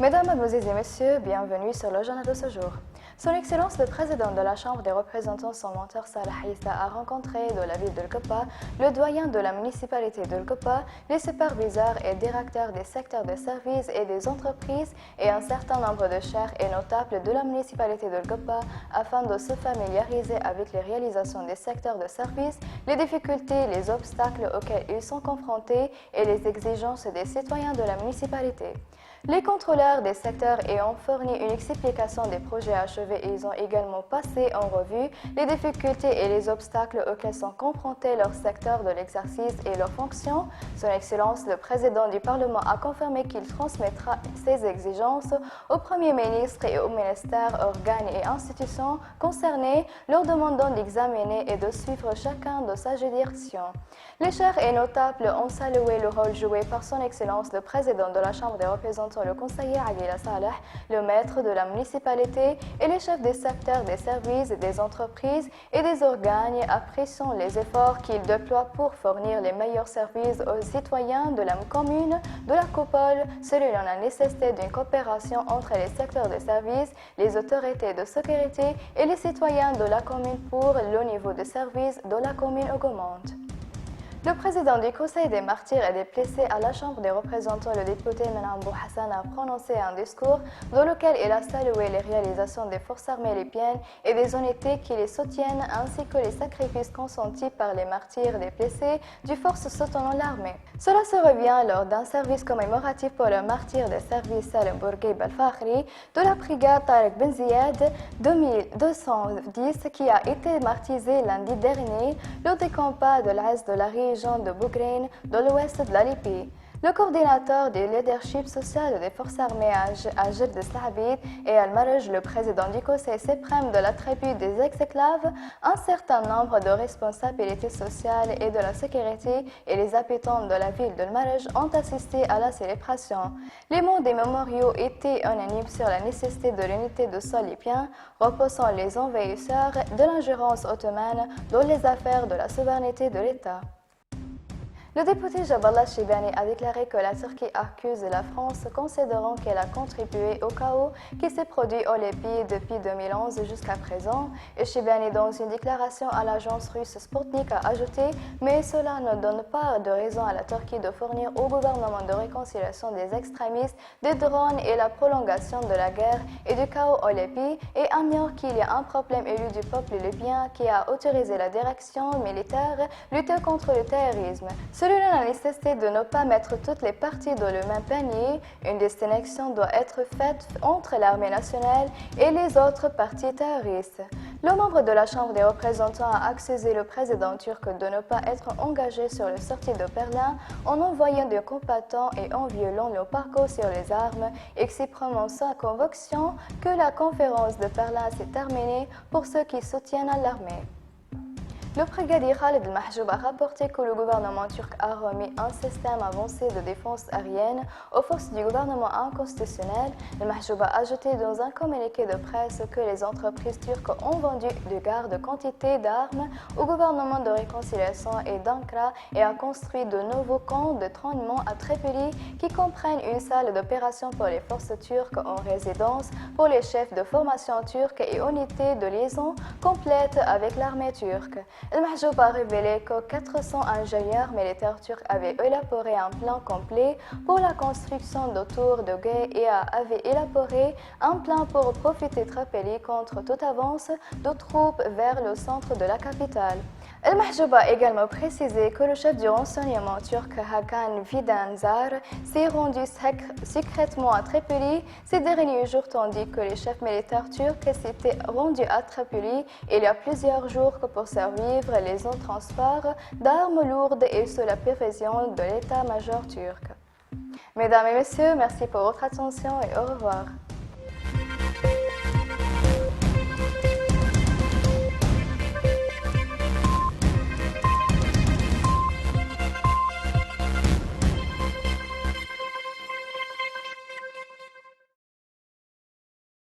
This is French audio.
Mesdames, Mademoiselles et Messieurs, bienvenue sur le journal de ce jour. Son Excellence le Président de la Chambre des représentants, son mentor Salah Issa, a rencontré dans la ville de L'Koppa le doyen de la municipalité de L'Koppa, les superviseurs et directeurs des secteurs de services et des entreprises et un certain nombre de chefs et notables de la municipalité de L'Koppa afin de se familiariser avec les réalisations des secteurs de services, les difficultés, les obstacles auxquels ils sont confrontés et les exigences des citoyens de la municipalité. Les contrôleurs des secteurs ayant fourni une explication des projets achevés, ils ont également passé en revue les difficultés et les obstacles auxquels sont confrontés leurs secteurs de l'exercice et leurs fonctions. Son Excellence, le Président du Parlement, a confirmé qu'il transmettra ses exigences au Premier ministre et aux ministères, organes et institutions concernés, leur demandant d'examiner et de suivre chacun de sa juridiction. Les chers et notables ont salué le rôle joué par Son Excellence, le Président de la Chambre des représentants, le conseiller Aguila Saleh, le maître de la municipalité et les chefs des secteurs des services, des entreprises et des organes, appréciant les efforts qu'ils déploient pour fournir les meilleurs services aux citoyens de la commune de la Coupole, selon la nécessité d'une coopération entre les secteurs de services, les autorités de sécurité et les citoyens de la commune pour le niveau de service de la commune augmente. Le président du Conseil des martyrs et des blessés à la Chambre des représentants, le député Menambou Hassan, a prononcé un discours dans lequel il a salué les réalisations des forces armées libyennes et des unités qui les soutiennent, ainsi que les sacrifices consentis par les martyrs et des blessés du force soutenant l'armée. Cela se revient lors d'un service commémoratif pour le martyr des services Salim Bourguib al-Fakhri de la brigade Tariq Ben Ziyad 2210 qui a été martyrisé lundi dernier lors des combats de l'Est de la région de Bougrain, dans l'ouest de la Libye. Le coordinateur du leadership social des forces armées à Jed de Sahabit et Al-Marj, le président du Conseil suprême de la tribu des ex-esclaves, un certain nombre de responsabilités sociales et de la sécurité et les habitants de la ville d'Al-Marj ont assisté à la célébration. Les mots des mémoriaux étaient unanimes sur la nécessité de l'unité de sol libyen, repoussant les envahisseurs de l'ingérence ottomane dans les affaires de la souveraineté de l'État. Le député Jaballah Shibani a déclaré que la Turquie accuse la France considérant qu'elle a contribué au chaos qui s'est produit au Libye depuis 2011 jusqu'à présent. Et Shibani, dans une déclaration à l'agence russe Sputnik, a ajouté « Mais cela ne donne pas de raison à la Turquie de fournir au gouvernement de réconciliation des extrémistes des drones et la prolongation de la guerre et du chaos au Libye et ignore qu'il y a un problème élu du peuple libyen qui a autorisé la direction militaire lutter contre le terrorisme. Selon la nécessité de ne pas mettre toutes les parties dans le même panier, une distinction doit être faite entre l'armée nationale et les autres partis terroristes. Le membre de la Chambre des représentants a accusé le président turc de ne pas être engagé sur la sortie de Berlin en envoyant des combattants et en violant le parcours sur les armes, exprimant sa conviction que la conférence de Berlin s'est terminée pour ceux qui soutiennent l'armée. Le brigadier Khalid al-Mahjoub a rapporté que le gouvernement turc a remis un système avancé de défense aérienne aux forces du gouvernement inconstitutionnel. Al-Mahjoub a ajouté dans un communiqué de presse que les entreprises turques ont vendu de grandes quantités d'armes au gouvernement de réconciliation et d'Ankara et a construit de nouveaux camps de trainement à Tripoli qui comprennent une salle d'opération pour les forces turques en résidence, pour les chefs de formation turcs et unités de liaison complètes avec l'armée turque. Al-Mahjoub a révélé que 400 ingénieurs militaires turcs avaient élaboré un plan complet pour la construction d'autour de guet et avaient élaboré un plan pour profiter de Tripoli contre toute avance de troupes vers le centre de la capitale. Al-Mahjoub a également précisé que le chef du renseignement turc Hakan Fidanzar s'est rendu secrètement à Tripoli ces derniers jours, tandis que les chefs militaires turcs s'étaient rendus à Tripoli il y a plusieurs jours pour survivre les transports d'armes lourdes et sous la prévision de l'état-major turc. Mesdames et messieurs, merci pour votre attention et au revoir.